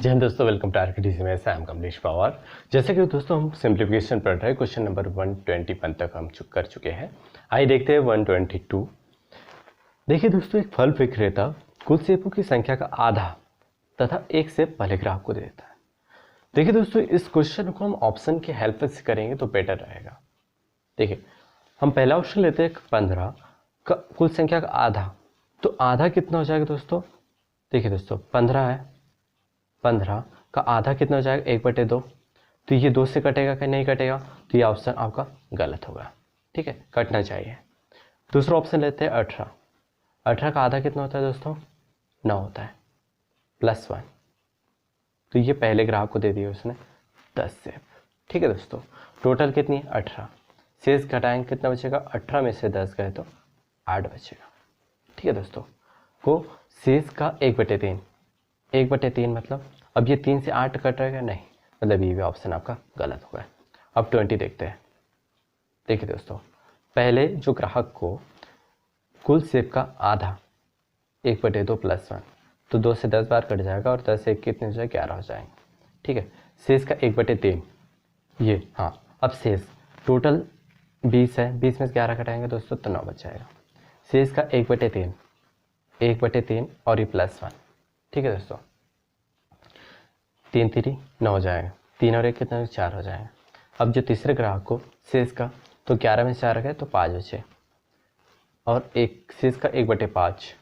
जय हिंद दोस्तों, welcome to आरकेडीसी में आई एम कमलेश पवार। जैसे कि दोस्तों हम सिंप्लीफिकेशन पढ़ रहे हैं, क्वेश्चन नंबर 121 तक हम कर चुके हैं। आइए देखते हैं 122। देखिए दोस्तों, एक फल विक्रेता कुल सेबों की संख्या का आधा तथा एक सेब पहले ग्राहक को दे देता है। देखिए दोस्तों, इस क्वेश्चन को हम ऑप्शन की हेल्प से करेंगे तो बेटर रहेगा। देखिए, हम पहला ऑप्शन लेते हैं 15 का कुल संख्या का आधा, तो आधा कितना हो जाएगा दोस्तों? देखिए दोस्तों, 15 है, 15 का आधा कितना हो जाएगा? 1/2। तो ये 2 से कटेगा कि नहीं कटेगा? तो ये ऑप्शन आपका गलत होगा, ठीक है, कटना चाहिए। दूसरा ऑप्शन लेते हैं 18। 18 का आधा कितना होता है दोस्तों? 9 होता है, +1। तो ये पहले ग्राहक को दे दिया उसने 10 सेब, ठीक है दोस्तों। टोटल कितनी है? 18। शेष घटाएंगे, कितना बचेगा? 18 में से 10 गए तो 8 बचेगा, ठीक है दोस्तों। को शेष का 1/3, 1/3 मतलब अब ये 3 से 8 कट रहेगा नहीं, मतलब ये भी ऑप्शन आपका गलत होगा। अब 20 देखते हैं। देखिए दोस्तों, पहले जो ग्राहक को कुल सेब का आधा 1/2 +1, तो 2 से 10 बार कट जाएगा और 10 से 1 कितने हो जाए? 11 हो जाएंगे, ठीक है। शेष का 1/3 ये, हाँ। अब शेष टोटल 20 है, 20 में से 11 कटाएंगे दोस्तों तो 9 बच जाएगा। शेष का 1/3, 1/3 और ये +1, ठीक है दोस्तों। 3 3 9 हो जाएगा, 3 और 1 कितना? 4 हो जाएगा। अब जो तीसरे ग्राहक को शेष का, तो 11 में से 4 गए तो 5 बचे, और एक शेष का 1/5,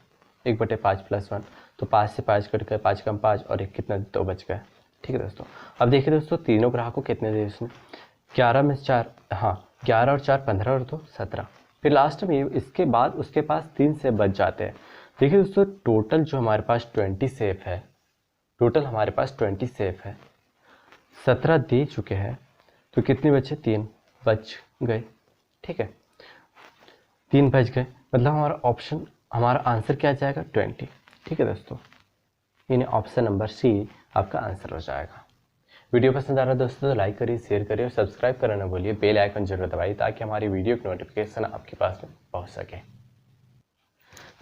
1/5 +1, तो 5 से 5 कट गए, 5 कम 5 और 1 कितना? 2 बच गए, ठीक है दोस्तों। अब देखिए दोस्तों, तीनों ग्राहक को कितने दिए उसने? 11 में से 4, हाँ 11 और 4 15 और 2 17। फिर लास्ट में इसके बाद उसके पास 3 सेब बच जाते हैं। देखिए दोस्तों, टोटल जो हमारे पास 20 सेब है, टोटल हमारे पास 20 सेब है, 17 दे चुके हैं, तो कितने बचे? 3 बच गए, ठीक है, 3 बच गए, मतलब हमारा ऑप्शन, हमारा आंसर क्या जाएगा? 20, ठीक है दोस्तों। यानी ऑप्शन नंबर सी आपका आंसर हो जाएगा। वीडियो पसंद आ रहा है दोस्तों तो लाइक करिए, शेयर करिए और सब्सक्राइब करना ना भूलिए। बेल आइकन जरूर दबाइए ताकि हमारी वीडियो की नोटिफिकेशन आपके पास में पहुंच सके।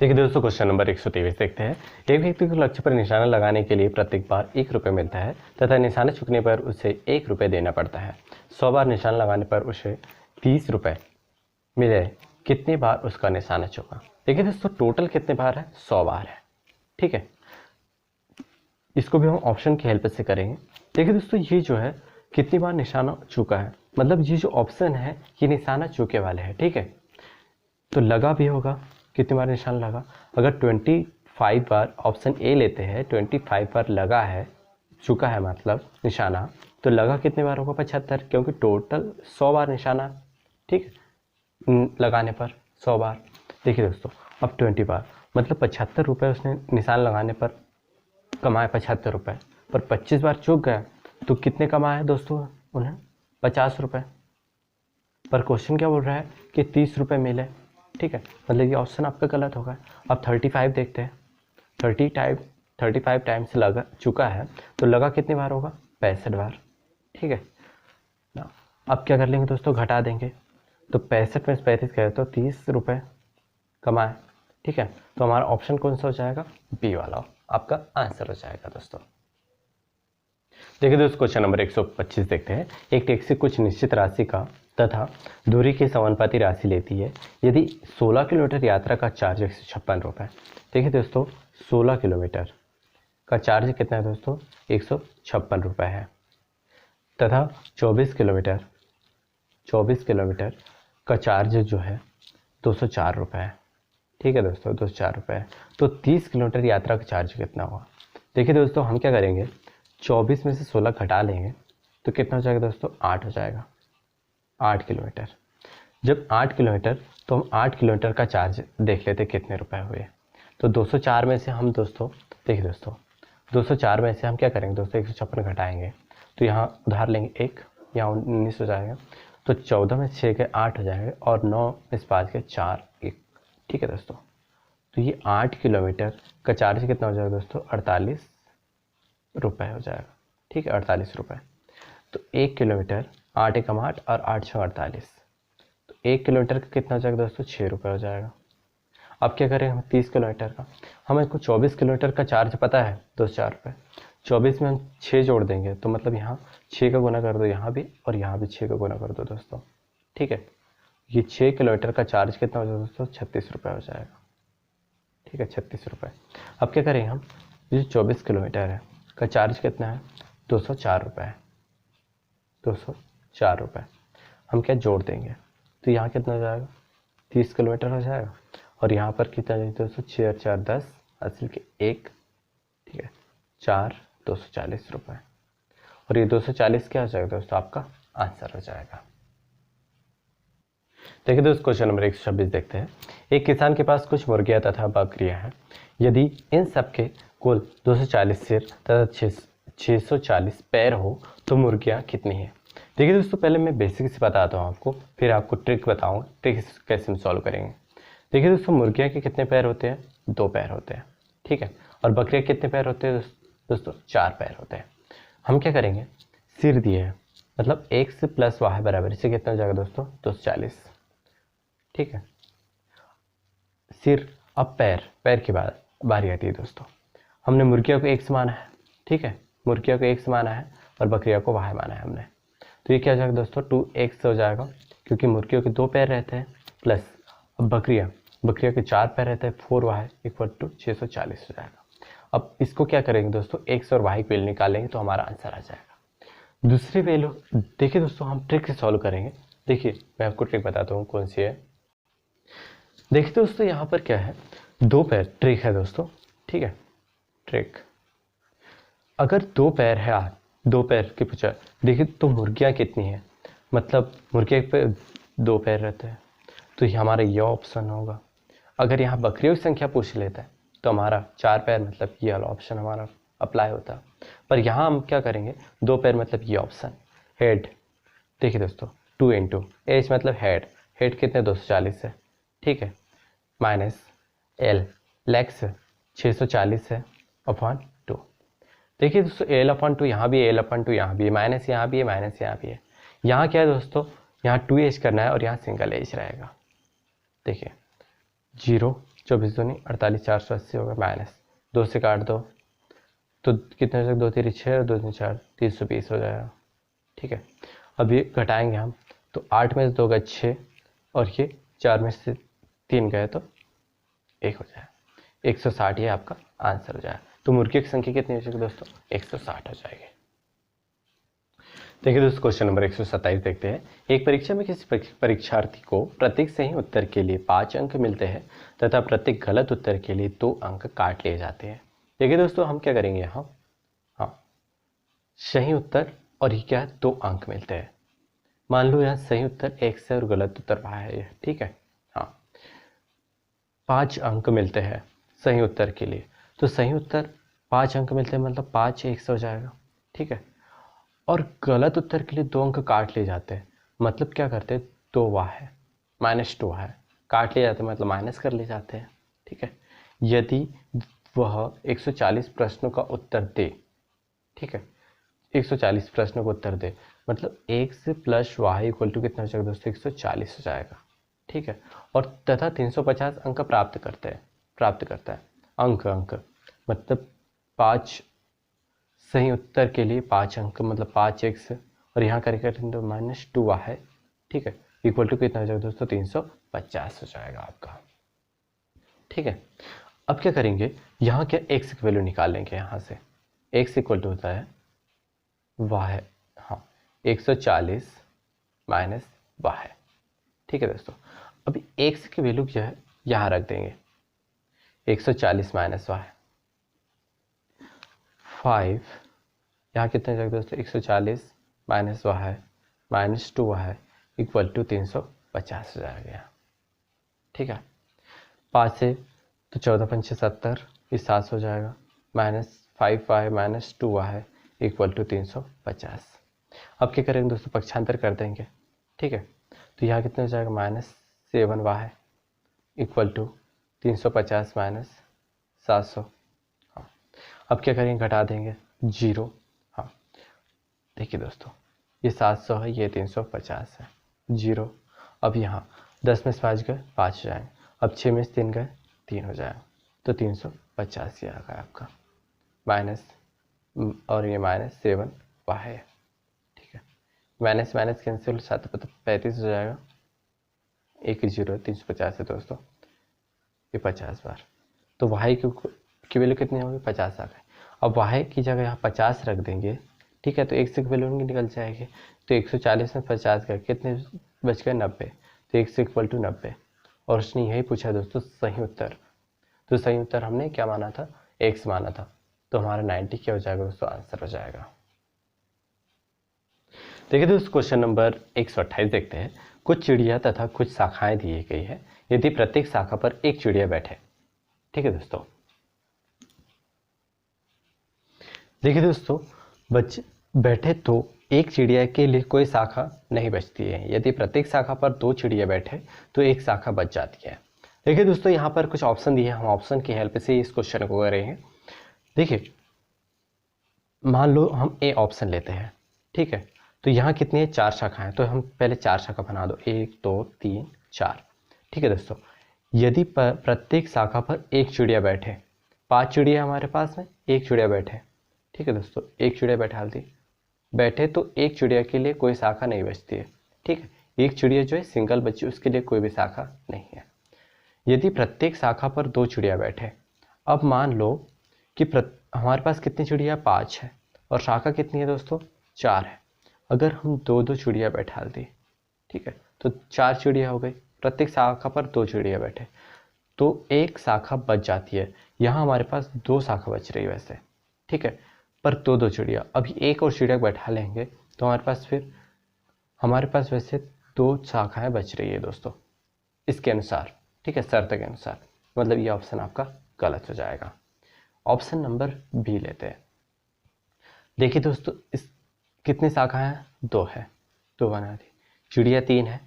देखिए दोस्तों, क्वेश्चन नंबर 123 देखते हैं। एक व्यक्ति को लक्ष्य पर निशाना लगाने के लिए प्रत्येक बार 1 रुपये मिलता है तथा निशाना चूकने पर उसे 1 रुपये देना पड़ता है। 100 बार निशाना लगाने पर उसे 30 रुपये मिले, कितनी बार उसका निशाना चूका? देखिए दोस्तों, टोटल कितने बार है? 100 बार है, ठीक है। इसको भी हम ऑप्शन की हेल्प से करेंगे। देखिए दोस्तों, ये जो है कितनी बार निशाना चूका है, मतलब ये जो ऑप्शन है ये निशाना चूके वाले हैं, ठीक है। तो लगा भी होगा, कितनी बार निशान लगा? अगर 25 बार ऑप्शन ए लेते हैं, 25 बार लगा है, चुका है मतलब निशाना, तो लगा कितनी बार होगा? 75, क्योंकि टोटल 100 बार निशाना, ठीक, लगाने पर 100 बार। देखिए दोस्तों, अब 20 बार मतलब 75 रुपये उसने निशान लगाने पर कमाए 75 रुपये, पर 25 बार चूक गया तो कितने कमाए दोस्तों? उन्हें 50 रुपये। पर क्वेश्चन क्या बोल रहा है कि 30 रुपये मिले, ठीक है, मतलब ये ऑप्शन आपका गलत होगा। अब 35 देखते हैं। 35 टाइम्स लगा चुका है, तो लगा कितनी बार होगा? 65 बार, ठीक है ना। अब क्या कर लेंगे दोस्तों? घटा देंगे, तो 65 में से 35 गए तो 30 रुपये कमाए, ठीक है। तो हमारा ऑप्शन कौन सा हो जाएगा? बी वाला आपका आंसर हो जाएगा दोस्तों। देखिए दोस्तों, क्वेश्चन नंबर 125 देखते हैं। एक टैक्सी कुछ निश्चित राशि का तथा दूरी की समानुपाती राशि लेती है यदि 16 किलोमीटर यात्रा का चार्ज 156 रुपये। देखिए दोस्तों, 16 किलोमीटर का चार्ज कितना है दोस्तों? 156 रुपये है, तथा 24 किलोमीटर का चार्ज जो है 204 रुपये है, ठीक है दोस्तों, 204 रुपये है। तो 30 किलोमीटर यात्रा का चार्ज कितना हुआ? देखिए दोस्तों, हम क्या करेंगे? 24 में से 16 घटा लेंगे तो कितना हो जाएगा दोस्तों? 8 हो जाएगा, 8 किलोमीटर। जब 8 किलोमीटर, तो हम 8 किलोमीटर का चार्ज देख लेते कितने रुपए हुए। तो 204 में से हम दोस्तों, देखिए दोस्तों, 204 में से हम क्या करेंगे दोस्तों? 156 घटाएंगे, तो यहाँ उधार लेंगे 1, यहाँ 19 हो जाएगा, तो 14 में 6 के 8 हो जाएंगे, और 9 में से 5 के 4 1, ठीक है दोस्तों। तो ये 8 किलोमीटर का चार्ज कितना हो जाएगा दोस्तों? 48 रुपये हो जाएगा, ठीक है, 48 रुपये। तो 1 किलोमीटर, 8 एकम 8 और 8 6 48, तो 1 किलोमीटर का कितना हो जाएगा दोस्तों? 6 रुपये हो जाएगा। अब क्या करें हम? 30 किलोमीटर का, हमें को 24 किलोमीटर का चार्ज पता है 204 रुपये, 24 में हम 6 जोड़ देंगे तो मतलब यहाँ 6 का गुना कर दो यहाँ भी, और यहाँ भी 6 का गुना कर दो दोस्तों। ठीक है, ये 6 किलोमीटर का चार्ज कितना हो जाएगा दोस्तों? 36 रुपये हो जाएगा। ठीक है, 36 रुपये। अब क्या करेंगे हम, ये 24 किलोमीटर है का चार्ज कितना है? 204 रुपये है, 204 रुपये। हम क्या जोड़ देंगे तो यहाँ कितना हो जाएगा? 30 किलोमीटर हो जाएगा। और यहाँ पर कितना है दोस्तों? 6 और 4 10, असल के 1, ठीक है, 4, 240 रुपये। और ये 240 क्या हो जाएगा दोस्तों? आपका आंसर हो जाएगा। देखिए दोस्तों, क्वेश्चन नंबर 126 देखते हैं। एक किसान के पास कुछ मुर्गियां तथा बकरियां हैं। यदि इन सब के कुल 240 सिर तथा 640 पैर हो तो मुर्गियां कितनी हैं? देखिए दोस्तों, पहले मैं बेसिक से बताता हूँ आपको, फिर आपको ट्रिक बताऊँगा, ट्रिक कैसे हम सॉल्व करेंगे। देखिए दोस्तों, मुर्गियाँ के कितने पैर होते हैं? 2 पैर होते हैं। ठीक है, और बकरियाँ कितने पैर होते हैं दोस्तों? 4 पैर होते हैं। हम क्या करेंगे, सिर दिए हैं, मतलब x प्लस वाई बराबर, इसे कितना हो जाएगा दोस्तों? 240। ठीक है, सिर। अब पैर की बारी आती है दोस्तों। हमने मुर्गियों को x माना है, ठीक है, मुर्गियों को x माना है और बकरियों को y माना है हमने। तो ये क्या हो जाएगा दोस्तों? 2x हो जाएगा, क्योंकि मुर्गियों के 2 पैर रहते हैं, प्लस अब बकरियों के 4 पैर रहते हैं, 4y इक्वल टू 640 हो जाएगा। अब इसको क्या करेंगे दोस्तों? x और y की वैल्यू निकालेंगे तो हमारा आंसर आ जाएगा। दूसरी वैल्यू देखिए दोस्तों, हम ट्रिक से सॉल्व करेंगे। देखिए मैं आपको ट्रिक बताता हूँ कौन सी है। देखिए दोस्तों, यहाँ पर क्या है? 2 पैर, ट्रिक है दोस्तों, ठीक है, ट्रिक। अगर 2 पैर है, 2 पैर के पूछा, देखिए तो मुर्गियाँ कितनी हैं? मतलब मुर्गियों पे 2 पैर रहते हैं, तो ये हमारा ये ऑप्शन होगा। अगर यहाँ बकरियों की संख्या पूछ लेता है तो हमारा 4 पैर, मतलब ये वाला ऑप्शन हमारा अप्लाई होता है। पर यहाँ हम क्या करेंगे? 2 पैर मतलब ये ऑप्शन। हेड, देखिए दोस्तों, 2 इंटू एच मतलब हेड कितने? 240 है, ठीक है, माइनस एल, लेग्स 640 है, अपॉन 2। देखिए दोस्तों, एल अपॉन 2 यहाँ भी है, एल अपॉन 2 यहाँ भी है, माइनस यहाँ भी है, माइनस यहाँ भी है। यहाँ क्या है दोस्तों? यहाँ 2h करना है और यहाँ सिंगल एच रहेगा। देखिए 0, 24 दूनी 48, 480 होगा, माइनस 2 से काट दो तो कितने हो जाएगा? 2 3 6 और 2 3 4, 320 हो जाएगा। ठीक है, अब ये घटाएंगे हम तो 8 में से 2 गए 6, और ये 4 में से 3 गए तो 1 हो जाएगा। 160 ये आपका आंसर हो जाएगा। तो मुर्गियों की संख्या कितनी हो जाएगी दोस्तों? 160 हो जाएगी। देखिए दोस्तों, क्वेश्चन नंबर 127 देखते हैं। एक परीक्षा में किसी परीक्षार्थी को प्रत्येक सही उत्तर के लिए 5 अंक मिलते हैं तथा प्रत्येक गलत उत्तर के लिए 2 अंक काट लिए जाते हैं। देखिए दोस्तों, हम क्या करेंगे यहाँ, हाँ, सही उत्तर और ये क्या है? 2 अंक मिलते हैं। मान लो यहाँ सही उत्तर x है और गलत उत्तर y है, ठीक है, हाँ, 5 अंक मिलते हैं सही उत्तर के लिए। तो सही उत्तर 5 अंक मिलते हैं, मतलब 5x हो जाएगा, ठीक है। और गलत उत्तर के लिए 2 अंक काट लिए जाते हैं, मतलब क्या करते हैं? 2y है माइनस 2 है, काट लिए जाते हैं मतलब माइनस कर लिए जाते हैं, ठीक है। यदि वह 140 प्रश्नों का उत्तर दे, ठीक है, 140 प्रश्नों का उत्तर दे, मतलब x plus Y equal to कितना हो जाएगा दोस्तों? 140 हो जाएगा, ठीक है। और तथा 350 अंक प्राप्त करता है अंक मतलब 5 सही उत्तर के लिए 5 अंक, मतलब 5x, और यहाँ करेंगे तो माइनस 2y है, ठीक है, इक्वल टू कितना हो जाएगा दोस्तों? 350 हो जाएगा आपका, ठीक है। अब क्या करेंगे, यहाँ क्या x की वैल्यू निकाल लेंगे, यहाँ से x इक्वल टू होता है y, हाँ, 140 माइनस y है, ठीक है दोस्तों। अभी x की वैल्यू क्या है, यहाँ रख देंगे, 140 माइनस y, 5, यहाँ कितने जाएगा दोस्तों? 140 माइनस y है माइनस 2y है इक्वल टू 350 हो जाएगा यहाँ, ठीक है। 5 से तो 14 पंचे 70, ये 7 हो जाएगा, माइनस 5y माइनस 2y है इक्वल टू 350। अब क्या करेंगे दोस्तों? पक्षांतर कर देंगे, ठीक है। तो यहाँ कितने हो जाएगा? माइनस 7y है इक्वल टू 350 माइनस 700, हाँ। अब क्या करेंगे? घटा देंगे 0, हाँ। देखिए दोस्तों, ये 700 है, ये 350 है, 0। अब यहाँ 10 में से 5 गए 5 हो जाएंगे, अब 6 में से 3 गए 3 हो जाएगा, तो 350 ये आ गया आपका, माइनस और ये -7y है, ठीक है। माइनस माइनस कैंसिल, 7 मतलब 35 हो जाएगा, 1 0 350 है दोस्तों, ये 50 बार। तो y की वैल्यू कितनी होगी, 50 आ गई। अब y की जगह यहाँ 50 रख देंगे, ठीक है, तो x की वैल्यू निकल जाएगी। तो 140 में 50 गए, कितने बच गए, 90। तो x इक्वल टू 90, और उसने यही पूछा दोस्तों सही उत्तर। तो सही उत्तर हमने क्या माना था, x माना था। तो हमारा 90 क्या हो जाएगा दोस्तों, आंसर हो जाएगा। देखिए दोस्तों क्वेश्चन नंबर 128 देखते हैं। कुछ चिड़िया तथा कुछ शाखाएं दी गई है, यदि प्रत्येक शाखा पर एक चिड़िया बैठे, ठीक है दोस्तों। देखिए दोस्तों, बच्चे बैठे तो एक चिड़िया के लिए कोई शाखा नहीं बचती है। यदि प्रत्येक शाखा पर 2 चिड़िया बैठे तो एक शाखा बच जाती है। देखिए दोस्तों, यहाँ पर कुछ ऑप्शन दिए हैं, हम ऑप्शन की हेल्प से इस क्वेश्चन को कर रहे हैं। देखिए, मान लो हम ए ऑप्शन लेते हैं, ठीक है। तो यहाँ कितनी है, 4 शाखाएं, तो हम पहले 4 शाखा बना दो, 1 2 3 4, ठीक है दोस्तों। यदि प्रत्येक शाखा पर एक चिड़िया बैठे, 5 चिड़िया हमारे पास में, एक चिड़िया बैठे, ठीक है दोस्तों, एक चिड़िया बैठा दी, बैठे तो एक चिड़िया के लिए कोई शाखा नहीं बचती है, ठीक है। एक चिड़िया जो है सिंगल बची, उसके लिए कोई भी शाखा नहीं है। यदि प्रत्येक शाखा पर 2 चिड़िया बैठे, अब मान लो कि हमारे पास कितनी चिड़िया, 5 है, और शाखा कितनी है दोस्तों, 4 है। अगर हम 2 चिड़िया बैठा दी, ठीक है, तो 4 चिड़िया हो गई, प्रत्येक शाखा पर 2 चिड़िया बैठे, तो एक शाखा बच जाती है। यहाँ हमारे पास 2 शाखा बच रही है वैसे, ठीक है, पर 2 चिड़िया, अभी एक और चिड़िया बैठा लेंगे तो हमारे पास वैसे 2 शाखाएं बच रही है दोस्तों, इसके अनुसार, ठीक है, शर्त के अनुसार। मतलब ये ऑप्शन आपका गलत हो जाएगा। ऑप्शन नंबर बी लेते हैं। देखिए दोस्तों, इस कितनी शाखा है, 2 है, 2 बना दी। चिड़िया 3 है,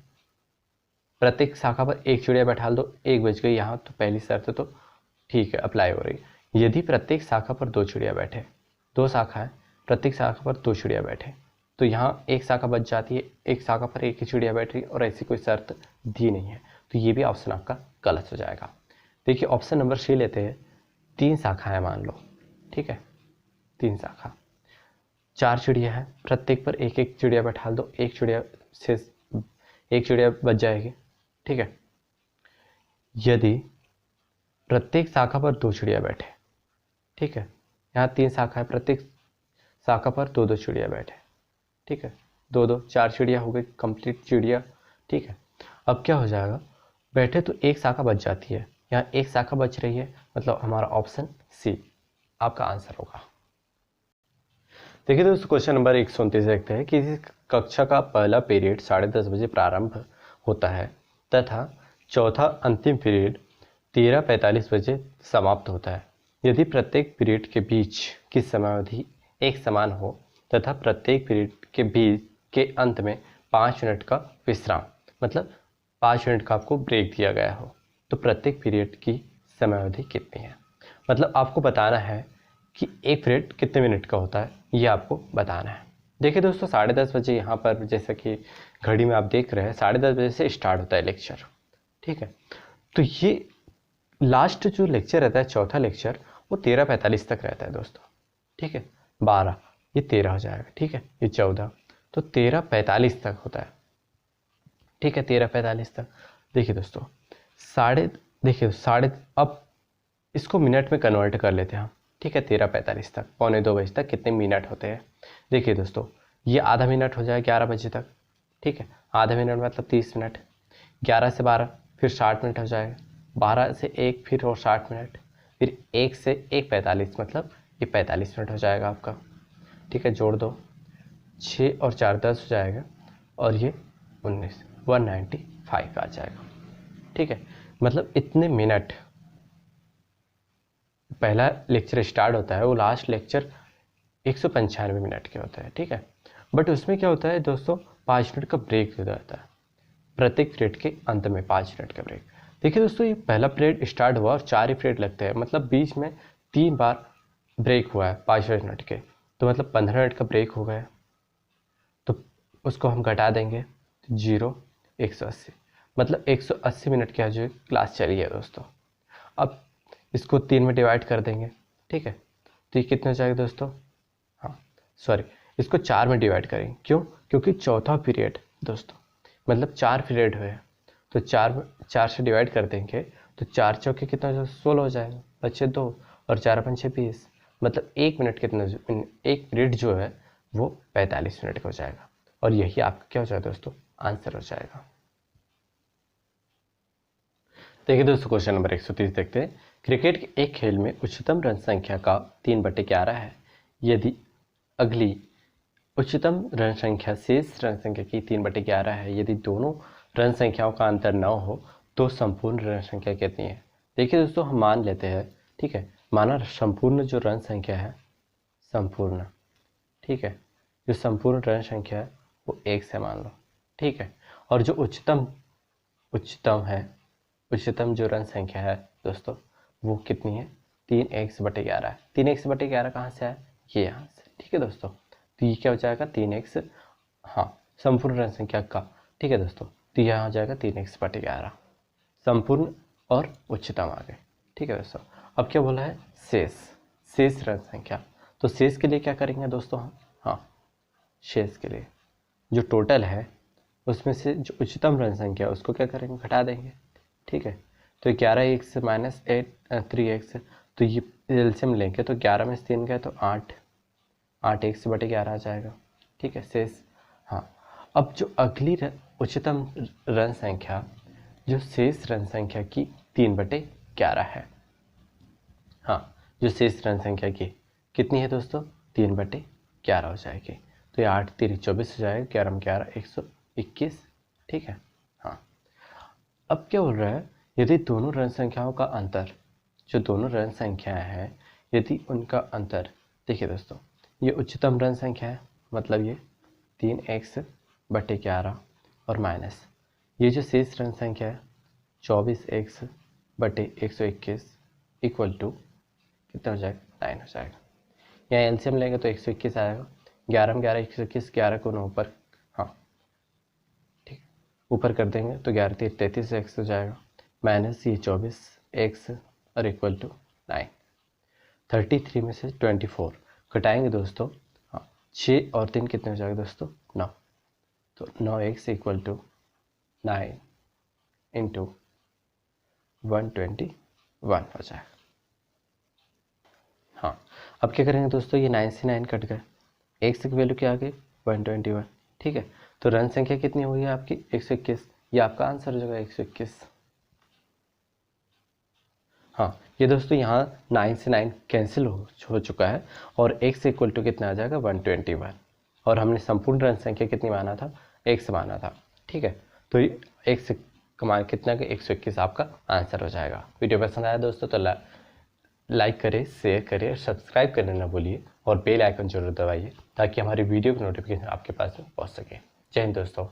प्रत्येक शाखा पर एक चिड़िया बैठा दो, एक बच गई। यहाँ तो पहली शर्त तो ठीक है, अप्लाई हो रही। यदि प्रत्येक शाखा पर 2 चिड़िया बैठे, 2 शाखा है, प्रत्येक शाखा पर 2 चिड़िया बैठे, तो यहाँ एक शाखा बच जाती है, एक शाखा पर एक ही चिड़िया बैठ रही, और ऐसी कोई शर्त दी नहीं है, तो ये भी ऑप्शन आपका गलत हो जाएगा। देखिए ऑप्शन नंबर सी लेते हैं। 3 शाखा है मान लो, ठीक है, 3 शाखा, 4 चिड़िया है, प्रत्येक पर एक एक चिड़िया बैठा दो, एक चिड़िया बच जाएगी, ठीक है। यदि प्रत्येक शाखा पर 2 चिड़िया बैठे, ठीक है, यहाँ 3 शाखा है, प्रत्येक शाखा पर 2 चिड़िया बैठे, ठीक है, 2 4 चिड़िया हो गई, कंप्लीट चिड़िया, ठीक है। अब क्या हो जाएगा, बैठे तो एक शाखा बच जाती है, यहाँ एक शाखा बच रही है, मतलब हमारा ऑप्शन सी आपका आंसर होगा। देखिए दोस्तों, क्वेश्चन नंबर 129 देखते हैं। किसी कक्षा का पहला पीरियड 10:30 बजे प्रारंभ होता है तथा चौथा अंतिम पीरियड 13:45 बजे समाप्त होता है। यदि प्रत्येक पीरियड के बीच की समयावधि एक समान हो तथा प्रत्येक पीरियड के बीच के अंत में 5 मिनट का विश्राम, मतलब 5 मिनट का आपको ब्रेक दिया गया हो, तो प्रत्येक पीरियड की समयावधि कितनी है। मतलब आपको बताना है कि एक पीरियड कितने मिनट का होता है, ये आपको बताना है। देखिए दोस्तों, 10:30 बजे यहाँ पर जैसे कि घड़ी में आप देख रहे हैं 10:30 बजे से स्टार्ट होता है लेक्चर, ठीक है। तो ये लास्ट जो लेक्चर रहता है, चौथा लेक्चर, वो 13:45 तक रहता है दोस्तों, ठीक है। 12 ये 13 हो जाएगा, ठीक है, ये 14, तो 13:45 तक होता है, ठीक है, 13:45 तक। देखिए दोस्तों, अब इसको मिनट में कन्वर्ट कर लेते हैं हम, ठीक है। 13:45 तक, 1:45 बजे तक कितने मिनट होते हैं। देखिए दोस्तों, ये आधा मिनट हो जाए 11 बजे तक, ठीक है, आधा मिनट मतलब 30 मिनट, 11 से 12 फिर 60 मिनट हो जाएगा, 12 से 1 फिर और 60 मिनट, फिर 1 से 1:45 मतलब ये 45 मिनट हो जाएगा आपका, ठीक है। जोड़ दो, 6 और 4 10 हो जाएगा, और ये 19 195 आ जाएगा, ठीक है। मतलब इतने मिनट पहला लेक्चर स्टार्ट होता है, वो लास्ट लेक्चर 195 मिनट के होता है, ठीक है। बट उसमें क्या होता है दोस्तों, 5 मिनट का ब्रेक दे जाता है, प्रत्येक पीरियड के अंत में 5 मिनट का ब्रेक। देखिए दोस्तों, ये पहला पीरियड स्टार्ट हुआ और 4 ही पीरियड लगते हैं, मतलब बीच में 3 बार ब्रेक हुआ है 5 मिनट के, तो मतलब 15 मिनट का ब्रेक हो गया। तो उसको हम घटा देंगे, 0 180, मतलब 180 मिनट की जो क्लास चली है दोस्तों। अब इसको 3 में डिवाइड कर देंगे, ठीक है, तो ये कितना हो जाएगा दोस्तों, सॉरी, इसको 4 में डिवाइड करेंगे। क्यों? क्योंकि चौथा पीरियड दोस्तों, मतलब 4 पीरियड हुए, तो 4 से डिवाइड कर देंगे तो 4 चौके कितना हो जाएगा? 16 हो जाएगा, बचे 2 और 4 पंचे 20, मतलब 1 मिनट कितना, 1 पीरियड जो है वो 45 मिनट का हो जाएगा। और यही आपका क्या हो जाएगा दोस्तों? आंसर हो जाएगा। देखिए दोस्तों क्वेश्चन नंबर 130 देखते हैं। क्रिकेट के एक खेल में उच्चतम रन संख्या का 3/11 है। यदि अगली उच्चतम रन संख्या शेष रन संख्या की 3/11 है, यदि दोनों रन संख्याओं का अंतर न हो तो संपूर्ण रन संख्या कितनी है? देखिए दोस्तों, हम मान लेते हैं, ठीक है, माना संपूर्ण जो रन संख्या है, संपूर्ण, ठीक है, जो संपूर्ण रन संख्या है वो 1 से मान लो, ठीक है, और जो उच्चतम है, उच्चतम जो रन संख्या है दोस्तों वो कितनी है? 3x/11 है। 3x/11 कहाँ से आया? ये यहाँ से, ठीक है दोस्तों। तो ये क्या हो जाएगा? 3x, हाँ, संपूर्ण रन संख्या का, ठीक है दोस्तों। तो यहाँ हो जाएगा 3x/11, संपूर्ण और उच्चतम आ गए, ठीक है दोस्तों। अब क्या बोला है? शेष रन संख्या। तो शेष के लिए क्या करेंगे दोस्तों हम? हाँ, शेष के लिए जो टोटल है उसमें से जो उच्चतम रन संख्या है उसको क्या करेंगे? घटा देंगे, ठीक है। तो 11x माइनस 3x, तो ये एलसीएम लेंगे तो 11 में से 3 गए तो 8x/11 आ जाएगा, ठीक है, शेष। हाँ, अब जो अगली उच्चतम रन संख्या जो शेष रन संख्या की 3/11 है, हाँ, जो शेष रन संख्या की कितनी है दोस्तों? 3/11 हो जाएगी। तो ये 8 3 24 हो जाएगा, 11 में 11 121, ठीक है। हाँ, अब क्या बोल रहा है? यदि दोनों रन संख्याओं का अंतर, जो दोनों रन संख्याएं हैं, यदि उनका अंतर, देखिए दोस्तों, ये उच्चतम रन संख्या है, मतलब ये 3x/11 और माइनस ये जो शेष रन संख्या है 24x/121 इक्वल टू कितना हो जाएगा? 9 हो जाएगा। यहाँ एलसीएम लेंगे तो 121 आएगा, 11 में 11 121, 11 को 9 ऊपर, हाँ ठीक, ऊपर कर देंगे तो 11 3 33x हो जाएगा, माइनस ये 24x और इक्वल टू 9। 33 में से 24 घटाएंगे दोस्तों, हाँ, 6 और 3 कितने हो जाएगा दोस्तों? 9। तो 9x इक्वल टू 9 इंटू 121 हो जाएगा। हाँ, अब क्या करेंगे दोस्तों? ये 9 से 9 कट गए, x की वैल्यू क्या आ गई? 121, ठीक है। तो रन संख्या कितनी हुई है आपकी? 121, ये आपका आंसर हो जाएगा 121। हाँ, ये दोस्तों यहाँ 9 से 9 कैंसिल हो चुका है और x इक्वल टू कितना आ जाएगा? 121, और हमने संपूर्ण रन संख्या कितनी माना था? x माना था, ठीक है। तो x का मान कितना का? 121 आपका आंसर हो जाएगा। वीडियो पसंद आया दोस्तों तो लाइक करें, शेयर करें, सब्सक्राइब करना ना भूलिए और बेल आइकन जरूर दबाइए ताकि हमारी वीडियो की नोटिफिकेशन आपके पास पहुँच सके। जय हिंद दोस्तों।